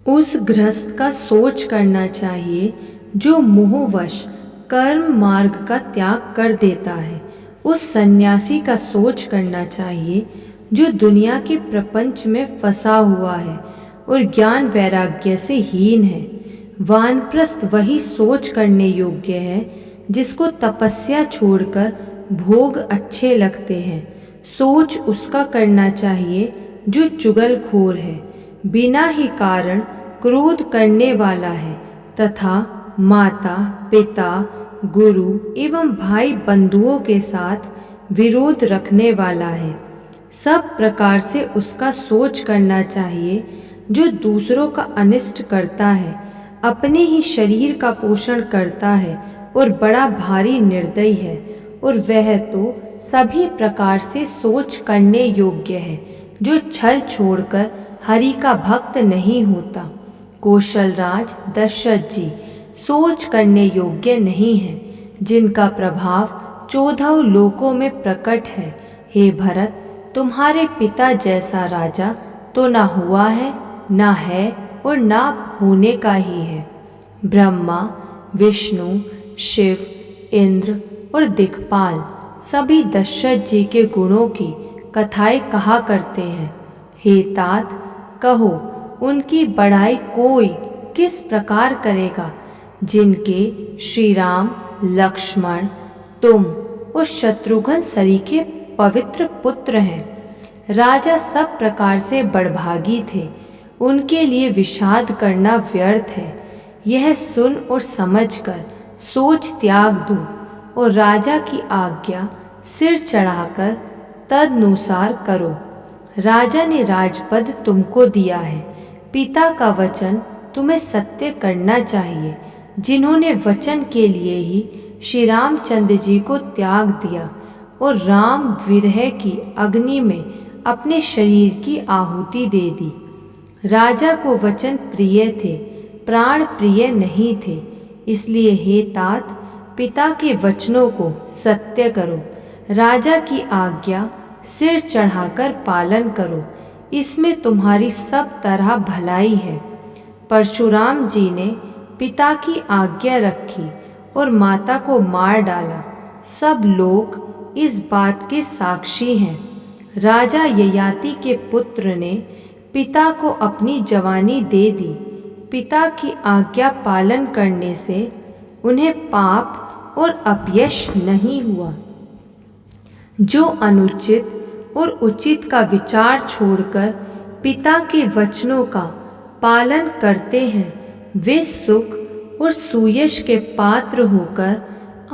उस गृहस्थ का सोच करना चाहिए जो मोहवश कर्म मार्ग का त्याग कर देता है। उस सन्यासी का सोच करना चाहिए जो दुनिया के प्रपंच में फंसा हुआ है और ज्ञान वैराग्य से हीन है। वानप्रस्थ वही सोच करने योग्य है जिसको तपस्या छोड़कर भोग अच्छे लगते हैं। सोच उसका करना चाहिए जो चुगलखोर है, बिना ही कारण क्रोध करने वाला है तथा माता पिता गुरु एवं भाई बंधुओं के साथ विरोध रखने वाला है। सब प्रकार से उसका सोच करना चाहिए जो दूसरों का अनिष्ट करता है, अपने ही शरीर का पोषण करता है और बड़ा भारी निर्दयी है, और वह तो सभी प्रकार से सोच करने योग्य है जो छल छोड़कर हरि का भक्त नहीं होता। कौशलराज दशरथ जी सोच करने योग्य नहीं है, जिनका प्रभाव 14 लोकों में प्रकट है। हे भरत, तुम्हारे पिता जैसा राजा तो ना हुआ है, ना है और ना होने का ही है। ब्रह्मा विष्णु शिव इंद्र और दिक्पाल सभी दशरथ जी के गुणों की कथाएं कहा करते हैं। हे तात, कहो उनकी बढ़ाई कोई किस प्रकार करेगा, जिनके श्री राम लक्ष्मण तुम और शत्रुघ्न सरीखे पवित्र पुत्र हैं। राजा सब प्रकार से बड़भागी थे, उनके लिए विषाद करना व्यर्थ है। यह सुन और समझकर सोच त्याग दो और राजा की आज्ञा सिर चढ़ाकर तदनुसार करो। राजा ने राजपद तुमको दिया है, पिता का वचन तुम्हें सत्य करना चाहिए, जिन्होंने वचन के लिए ही श्री रामचंद्र जी को त्याग दिया और राम विरह की अग्नि में अपने शरीर की आहुति दे दी। राजा को वचन प्रिय थे, प्राण प्रिय नहीं थे, इसलिए हे तात, पिता के वचनों को सत्य करो। राजा की आज्ञा सिर चढ़ाकर पालन करो, इसमें तुम्हारी सब तरह भलाई है। परशुराम जी ने पिता की आज्ञा रखी और माता को मार डाला। सब लोग इस बात के साक्षी हैं। राजा ययाति के पुत्र ने पिता को अपनी जवानी दे दी। पिता की आज्ञा पालन करने से उन्हें पाप और अपयश नहीं हुआ। जो अनुचित और उचित का विचार छोड़कर पिता के वचनों का पालन करते हैं, वे सुख और सुयश के पात्र होकर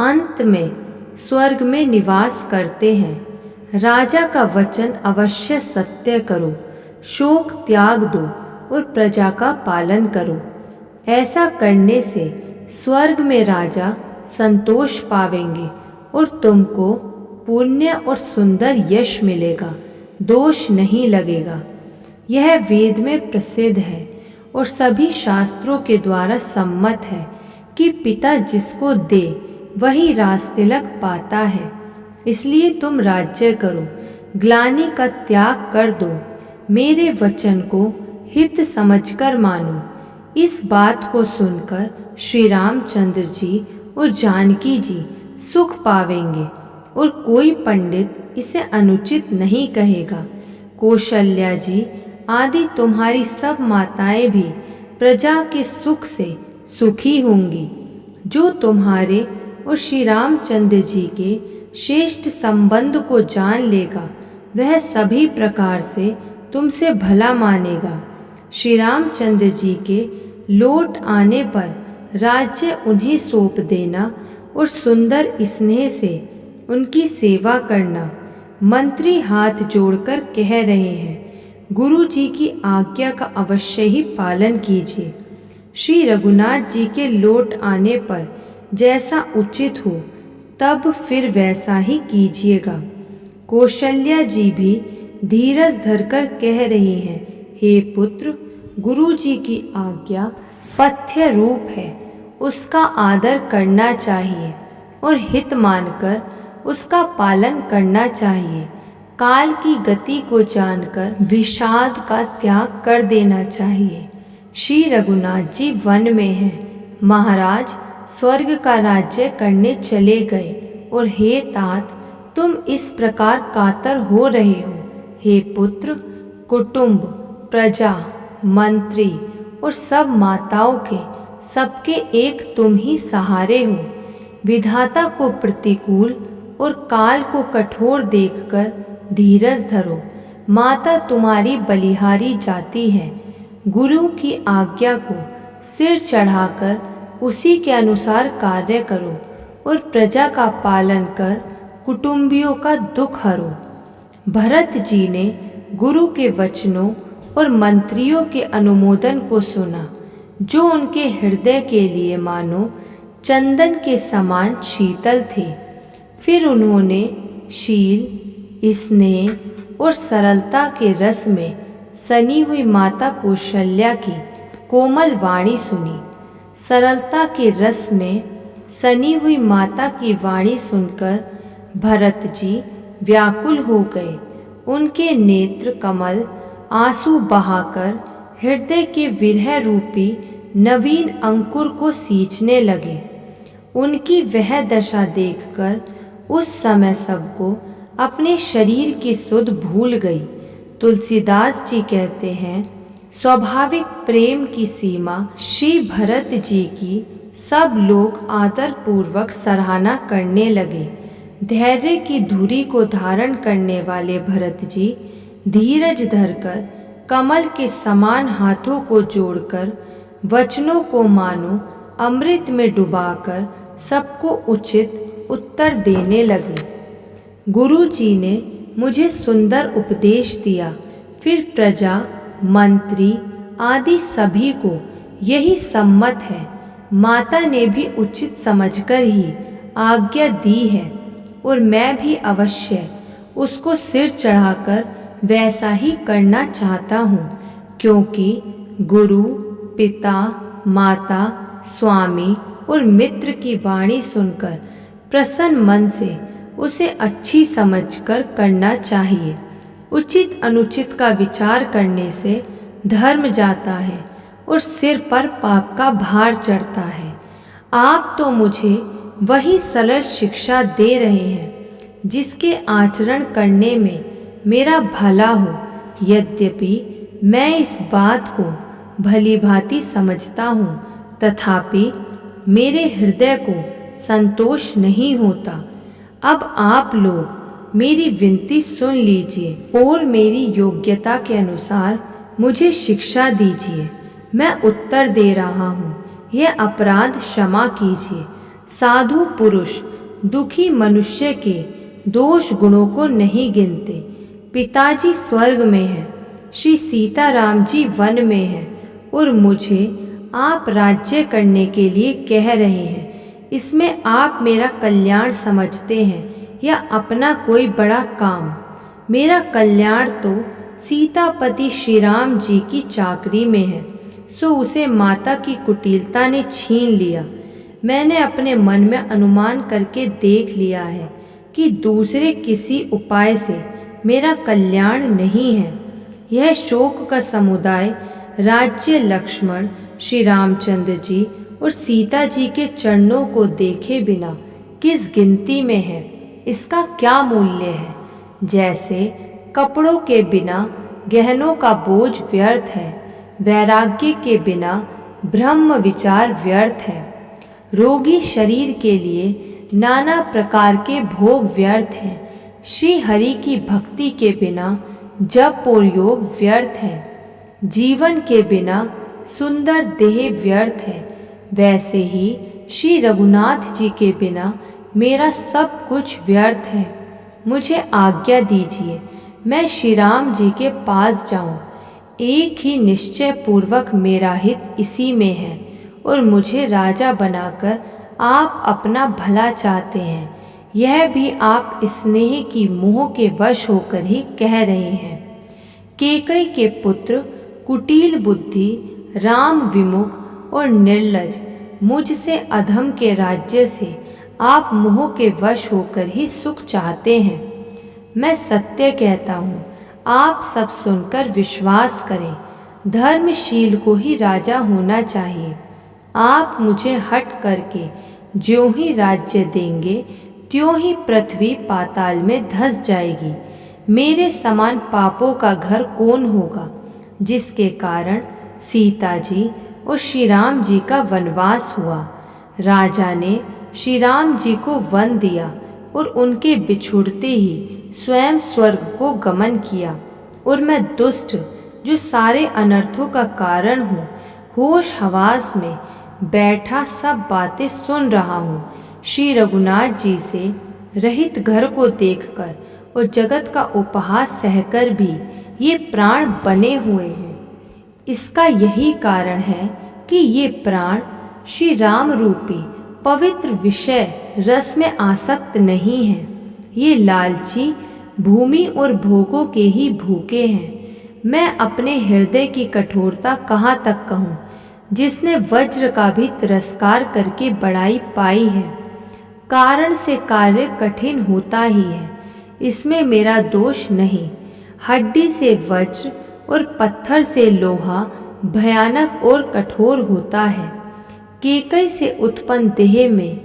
अंत में स्वर्ग में निवास करते हैं। राजा का वचन अवश्य सत्य करो, शोक त्याग दो और प्रजा का पालन करो। ऐसा करने से स्वर्ग में राजा संतोष पावेंगे और तुमको पुण्य और सुंदर यश मिलेगा, दोष नहीं लगेगा। यह वेद में प्रसिद्ध है और सभी शास्त्रों के द्वारा सम्मत है कि पिता जिसको दे वही राजतिलक पाता है। इसलिए तुम राज्य करो, ग्लानि का त्याग कर दो, मेरे वचन को हित समझकर मानो। इस बात को सुनकर श्री रामचंद्र जी और जानकी जी सुख पावेंगे और कोई पंडित इसे अनुचित नहीं कहेगा। कौशल्या जी आदि तुम्हारी सब माताएं भी प्रजा के सुख से सुखी होंगी। जो तुम्हारे और श्री रामचंद्र जी के श्रेष्ठ संबंध को जान लेगा, वह सभी प्रकार से तुमसे भला मानेगा। श्री रामचंद्र जी के लौट आने पर राज्य उन्हें सौंप देना और सुंदर स्नेह से उनकी सेवा करना। मंत्री हाथ जोड़कर कह रहे हैं, गुरु जी की आज्ञा का अवश्य ही पालन कीजिए। श्री रघुनाथ जी के लौट आने पर जैसा उचित हो तब फिर वैसा ही कीजिएगा। कौशल्या जी भी धीरज धरकर कह रही हैं, हे पुत्र, गुरु जी की आज्ञा पथ्य रूप है, उसका आदर करना चाहिए और हित मानकर उसका पालन करना चाहिए। काल की गति को जानकर विषाद का त्याग कर देना चाहिए। श्री रघुनाथ जी वन में हैं। महाराज स्वर्ग का राज्य करने चले गए और हे तात, तुम इस प्रकार कातर हो रहे हो। हे पुत्र, कुटुंब, प्रजा, मंत्री और सब माताओं के सबके एक तुम ही सहारे हो। विधाता को प्रतिकूल और काल को कठोर देखकर धीरज धरो। माता तुम्हारी बलिहारी जाती है। गुरु की आज्ञा को सिर चढ़ाकर उसी के अनुसार कार्य करो और प्रजा का पालन कर कुटुंबियों का दुख हरो। भरत जी ने गुरु के वचनों और मंत्रियों के अनुमोदन को सुना, जो उनके हृदय के लिए मानो चंदन के समान शीतल थे। फिर उन्होंने शील, स्नेह और सरलता के रस में सनी हुई माता कौशल्या की कोमल वाणी सुनी। सरलता के रस में सनी हुई माता की वाणी सुनकर भरत जी व्याकुल हो गए। उनके नेत्र कमल आंसू बहाकर हृदय के विरह रूपी नवीन अंकुर को सींचने लगे। उनकी वह दशा देखकर उस समय सबको अपने शरीर की सुध भूल गई। तुलसीदास जी कहते हैं, स्वाभाविक प्रेम की सीमा श्री भरत जी की सब लोग आदर पूर्वक सराहना करने लगे। धैर्य की धुरी को धारण करने वाले भरत जी धीरज धरकर कमल के समान हाथों को जोड़कर वचनों को मानो अमृत में डुबाकर सबको उचित उत्तर देने लगे। गुरु जी ने मुझे सुंदर उपदेश दिया। फिर प्रजा, मंत्री आदि सभी को यही सम्मत है। माता ने भी उचित समझकर ही आज्ञा दी है और मैं भी अवश्य उसको सिर चढ़ाकर वैसा ही करना चाहता हूँ, क्योंकि गुरु, पिता, माता, स्वामी और मित्र की वाणी सुनकर प्रसन्न मन से उसे अच्छी समझकर करना चाहिए। उचित अनुचित का विचार करने से धर्म जाता है और सिर पर पाप का भार चढ़ता है। आप तो मुझे वही सरल शिक्षा दे रहे हैं जिसके आचरण करने में मेरा भला हो। यद्यपि मैं इस बात को भली भांति समझता हूँ, तथापि मेरे हृदय को संतोष नहीं होता। अब आप लोग मेरी विनती सुन लीजिए और मेरी योग्यता के अनुसार मुझे शिक्षा दीजिए। मैं उत्तर दे रहा हूँ, यह अपराध क्षमा कीजिए। साधु पुरुष दुखी मनुष्य के दोष गुणों को नहीं गिनते। पिताजी स्वर्ग में हैं, श्री सीताराम जी वन में हैं और मुझे आप राज्य करने के लिए कह रहे हैं। इसमें आप मेरा कल्याण समझते हैं या अपना कोई बड़ा काम? मेरा कल्याण तो सीतापति श्री राम जी की चाकरी में है, सो उसे माता की कुटिलता ने छीन लिया। मैंने अपने मन में अनुमान करके देख लिया है कि दूसरे किसी उपाय से मेरा कल्याण नहीं है। यह शोक का समुदाय राज्य लक्ष्मण, श्री रामचंद्र जी और सीता जी के चरणों को देखे बिना किस गिनती में है? इसका क्या मूल्य है? जैसे कपड़ों के बिना गहनों का बोझ व्यर्थ है, वैराग्य के बिना ब्रह्म विचार व्यर्थ है। रोगी शरीर के लिए नाना प्रकार के भोग व्यर्थ हैं। श्री हरि की भक्ति के बिना जप और योग व्यर्थ है। जीवन के बिना सुंदर देह व्यर्थ है। वैसे ही श्री रघुनाथ जी के बिना मेरा सब कुछ व्यर्थ है। मुझे आज्ञा दीजिए, मैं श्री राम जी के पास जाऊं। एक ही निश्चय पूर्वक मेरा हित इसी में है और मुझे राजा बनाकर आप अपना भला चाहते हैं। यह भी आप स्नेह की मोह के वश होकर ही कह रहे हैं। केकई के पुत्र कुटिल बुद्धि, राम विमुख और निर्लज, मुझसे अधम के राज्य से आप मोह के वश होकर ही सुख चाहते हैं। मैं सत्य कहता हूँ, आप सब सुनकर विश्वास करें। धर्मशील को ही राजा होना चाहिए। आप मुझे हट करके ज्यों ही राज्य देंगे त्यों ही पृथ्वी पाताल में धंस जाएगी। मेरे समान पापों का घर कौन होगा, जिसके कारण सीता जी और श्री राम जी का वनवास हुआ। राजा ने श्री राम जी को वन दिया और उनके बिछुड़ते ही स्वयं स्वर्ग को गमन किया, और मैं दुष्ट जो सारे अनर्थों का कारण हूँ, होश हवास में बैठा सब बातें सुन रहा हूँ। श्री रघुनाथ जी से रहित घर को देखकर और जगत का उपहास सहकर भी ये प्राण बने हुए हैं। इसका यही कारण है कि ये प्राण श्री राम रूपी पवित्र विषय रस में आसक्त नहीं हैं। ये लालची भूमि और भोगों के ही भूखे हैं। मैं अपने हृदय की कठोरता कहाँ तक कहूँ, जिसने वज्र का भी तिरस्कार करके बड़ाई पाई है। कारण से कार्य कठिन होता ही है, इसमें मेरा दोष नहीं। हड्डी से वज्र और पत्थर से लोहा भयानक और कठोर होता है। केकई से उत्पन्न देह में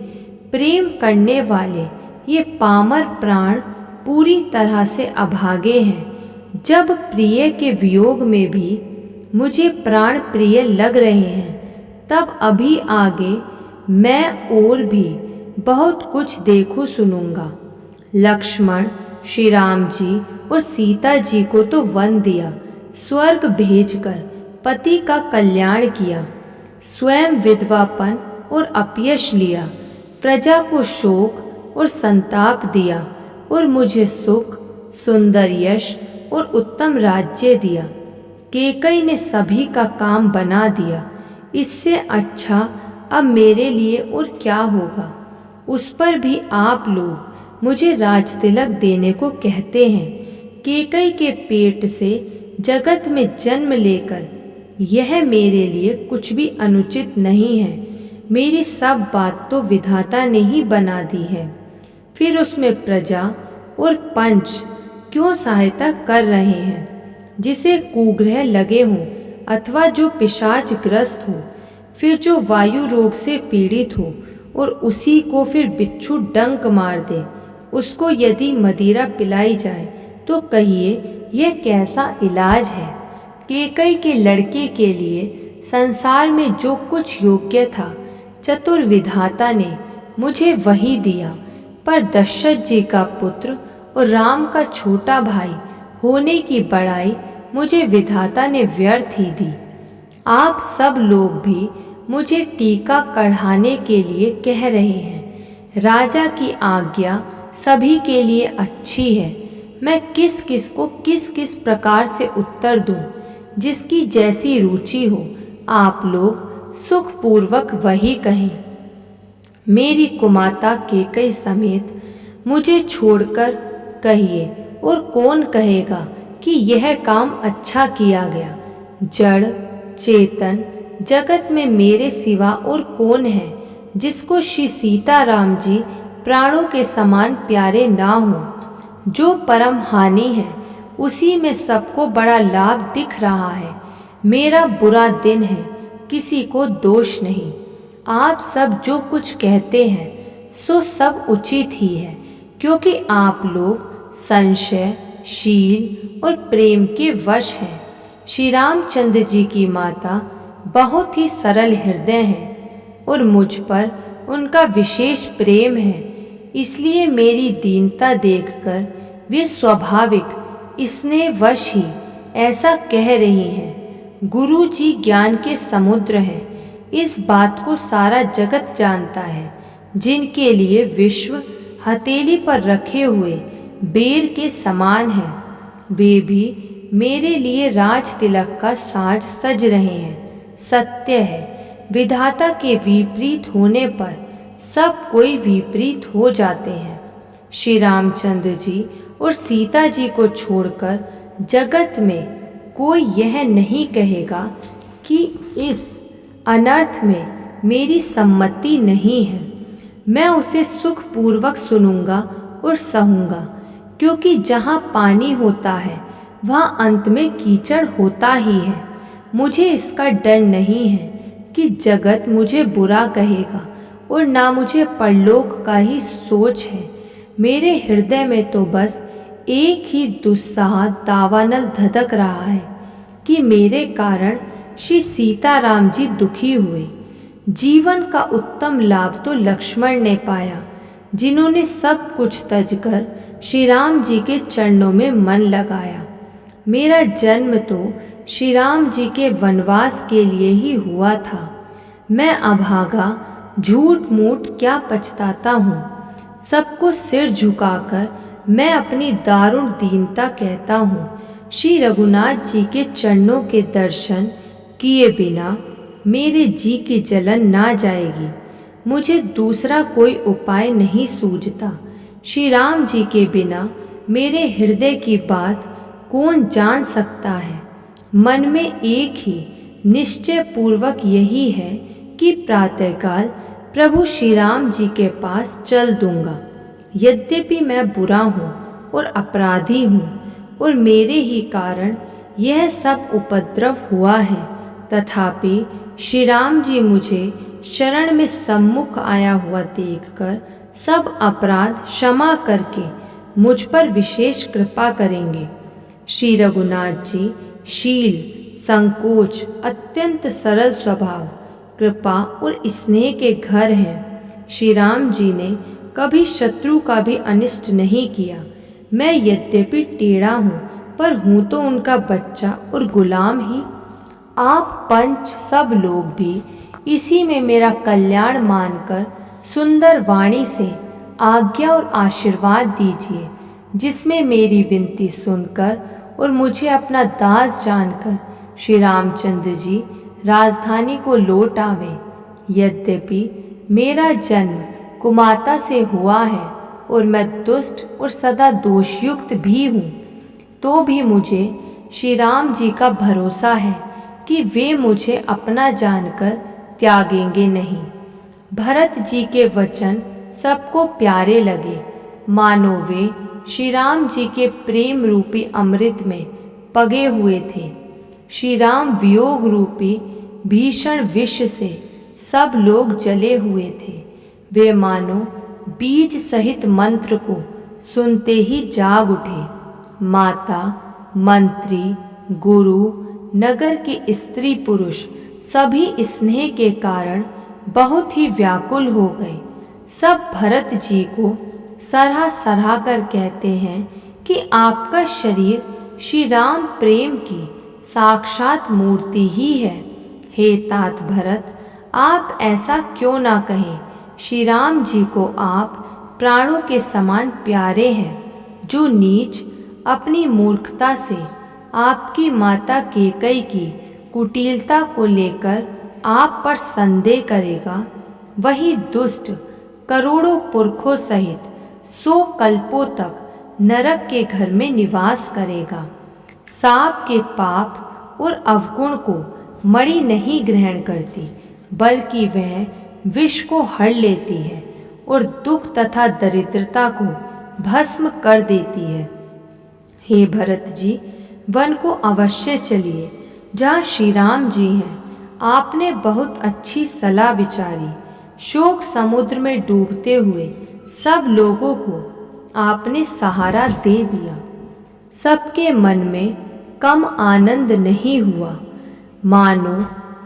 प्रेम करने वाले ये पामर प्राण पूरी तरह से अभागे हैं। जब प्रिय के वियोग में भी मुझे प्राण प्रिय लग रहे हैं, तब अभी आगे मैं और भी बहुत कुछ देखूं सुनूंगा। लक्ष्मण श्री राम जी और सीता जी को तो वन दिया, स्वर्ग भेजकर पति का कल्याण किया, स्वयं विधवापन और अपयश लिया, प्रजा को शोक और संताप दिया, और मुझे सुख, सुंदर यश और उत्तम राज्य दिया। केकई ने सभी का काम बना दिया। इससे अच्छा अब मेरे लिए और क्या होगा। उस पर भी आप लोग मुझे राजतिलक देने को कहते हैं। केकई के पेट से जगत में जन्म लेकर यह मेरे लिए कुछ भी अनुचित नहीं है। मेरी सब बात तो विधाता ने ही बना दी है, फिर उसमें प्रजा और पंच क्यों सहायता कर रहे हैं। जिसे कुग्रह लगे हों अथवा जो पिशाच ग्रस्त हो, फिर जो वायु रोग से पीड़ित हो और उसी को फिर बिच्छू डंक मार दे, उसको यदि मदिरा पिलाई जाए तो कहिए यह कैसा इलाज है। केकई के लड़के के लिए संसार में जो कुछ योग्य था, चतुर विधाता ने मुझे वही दिया, पर दशरथ जी का पुत्र और राम का छोटा भाई होने की बड़ाई मुझे विधाता ने व्यर्थ ही दी। आप सब लोग भी मुझे टीका कढ़ाने के लिए कह रहे हैं। राजा की आज्ञा सभी के लिए अच्छी है। मैं किस किस को किस किस प्रकार से उत्तर दूं, जिसकी जैसी रुचि हो आप लोग सुखपूर्वक वही कहें। मेरी कुमाता केकई समेत मुझे छोड़कर कहिए, और कौन कहेगा कि यह काम अच्छा किया गया। जड़ चेतन जगत में मेरे सिवा और कौन है, जिसको श्री सीताराम जी प्राणों के समान प्यारे ना हो। जो परम हानि है उसी में सबको बड़ा लाभ दिख रहा है। मेरा बुरा दिन है, किसी को दोष नहीं। आप सब जो कुछ कहते हैं सो सब उचित ही है, क्योंकि आप लोग संशय, शील और प्रेम के वश हैं। श्री रामचंद्र जी की माता बहुत ही सरल हृदय हैं और मुझ पर उनका विशेष प्रेम है। इसलिए मेरी दीनता देखकर वे स्वाभाविक स्नेहवश ही ऐसा कह रही हैं। गुरु जी ज्ञान के समुद्र हैं, इस बात को सारा जगत जानता है। जिनके लिए विश्व हथेली पर रखे हुए बेर के समान हैं, वे भी मेरे लिए राज तिलक का साज सज रहे हैं। सत्य है, विधाता के विपरीत होने पर सब कोई विपरीत हो जाते हैं। श्री रामचंद्र जी और सीता जी को छोड़कर जगत में कोई यह नहीं कहेगा कि इस अनर्थ में मेरी सम्मति नहीं है। मैं उसे सुखपूर्वक सुनूंगा और सहूंगा, क्योंकि जहाँ पानी होता है वहाँ अंत में कीचड़ होता ही है। मुझे इसका डर नहीं है कि जगत मुझे बुरा कहेगा और ना मुझे परलोक का ही सोच है। मेरे हृदय में तो बस एक ही दुस्साह दावानल धधक रहा है कि मेरे कारण श्री सीताराम जी दुखी हुए। जीवन का उत्तम लाभ तो लक्ष्मण ने पाया, जिन्होंने सब कुछ तजकर श्री राम जी के चरणों में मन लगाया। मेरा जन्म तो श्री राम जी के वनवास के लिए ही हुआ था। मैं अभागा झूठ मूठ क्या पछताता हूँ। सबको सिर झुकाकर मैं अपनी दारुण दीनता कहता हूँ, श्री रघुनाथ जी के चरणों के दर्शन किए बिना मेरे जी की जलन ना जाएगी। मुझे दूसरा कोई उपाय नहीं सूझता। श्री राम जी के बिना मेरे हृदय की बात कौन जान सकता है। मन में एक ही निश्चय पूर्वक यही है कि प्रातःकाल प्रभु श्री राम जी के पास चल दूंगा। यद्यपि मैं बुरा हूँ और अपराधी हूँ और मेरे ही कारण यह सब उपद्रव हुआ है, तथापि श्री राम जी मुझे शरण में सम्मुख आया हुआ देखकर सब अपराध क्षमा करके मुझ पर विशेष कृपा करेंगे। श्री रघुनाथ जी शील, संकोच, अत्यंत सरल स्वभाव, कृपा और स्नेह के घर हैं। श्री राम जी ने कभी शत्रु का भी अनिष्ट नहीं किया। मैं यद्यपि टेढ़ा हूँ, पर हूँ तो उनका बच्चा और गुलाम ही। आप पंच सब लोग भी इसी में मेरा कल्याण मानकर सुंदर वाणी से आज्ञा और आशीर्वाद दीजिए, जिसमें मेरी विनती सुनकर और मुझे अपना दास जानकर श्री रामचंद्र जी राजधानी को लौट आवे। यद्यपि मेरा जन्म कुमाता से हुआ है और मैं दुष्ट और सदा दोषयुक्त भी हूँ, तो भी मुझे श्री राम जी का भरोसा है कि वे मुझे अपना जानकर त्यागेंगे नहीं। भरत जी के वचन सबको प्यारे लगे, मानो वे श्री राम जी के प्रेम रूपी अमृत में पगे हुए थे। श्री राम वियोग रूपी भीषण विष से सब लोग जले हुए थे। वे मानो बीज सहित मंत्र को सुनते ही जाग उठे। माता, मंत्री, गुरु, नगर के स्त्री पुरुष सभी स्नेह के कारण बहुत ही व्याकुल हो गए। सब भरत जी को सराह सराह कर कहते हैं कि आपका शरीर श्री राम प्रेम की साक्षात मूर्ति ही है। हे तात भरत, आप ऐसा क्यों ना कहें। श्री राम जी को आप प्राणों के समान प्यारे हैं। जो नीच अपनी मूर्खता से आपकी माता कैकेयी की कुटिलता को लेकर आप पर संदेह करेगा, वही दुष्ट करोड़ों पुरखों सहित 100 कल्पों तक नरक के घर में निवास करेगा। सांप के पाप और अवगुण को मणि नहीं ग्रहण करती, बल्कि वह विष को हर लेती है और दुख तथा दरिद्रता को भस्म कर देती है। हे भरत जी, वन को अवश्य चलिए जहाँ श्री राम जी हैं। आपने बहुत अच्छी सलाह विचारी। शोक समुद्र में डूबते हुए सब लोगों को आपने सहारा दे दिया। सबके मन में कम आनंद नहीं हुआ। मानो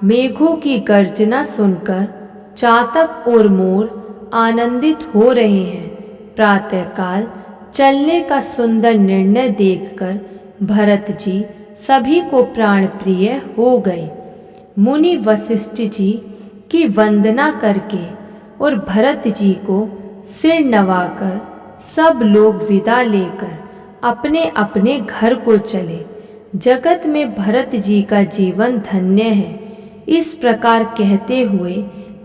मेघों की गर्जना सुनकर चातक और मोर आनंदित हो रहे हैं। प्रातःकाल चलने का सुंदर निर्णय देखकर भरत जी सभी को प्राण प्रिय हो गए। मुनि वशिष्ठ जी की वंदना करके और भरत जी को सिर नवाकर सब लोग विदा लेकर अपने अपने घर को चले। जगत में भरत जी का जीवन धन्य है। इस प्रकार कहते हुए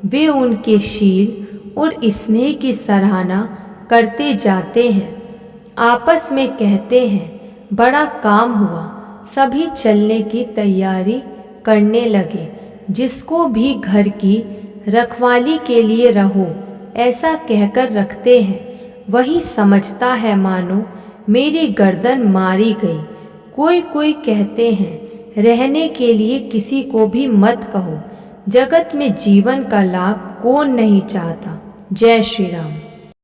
वे उनके शील और स्नेह की सराहना करते जाते हैं। आपस में कहते हैं, बड़ा काम हुआ। सभी चलने की तैयारी करने लगे। जिसको भी घर की रखवाली के लिए रहो ऐसा कहकर रखते हैं, वही समझता है मानो मेरी गर्दन मारी गई। कोई कोई कहते हैं, रहने के लिए किसी को भी मत कहो। जगत में जीवन का लाभ कौन नहीं चाहता। जय श्री राम।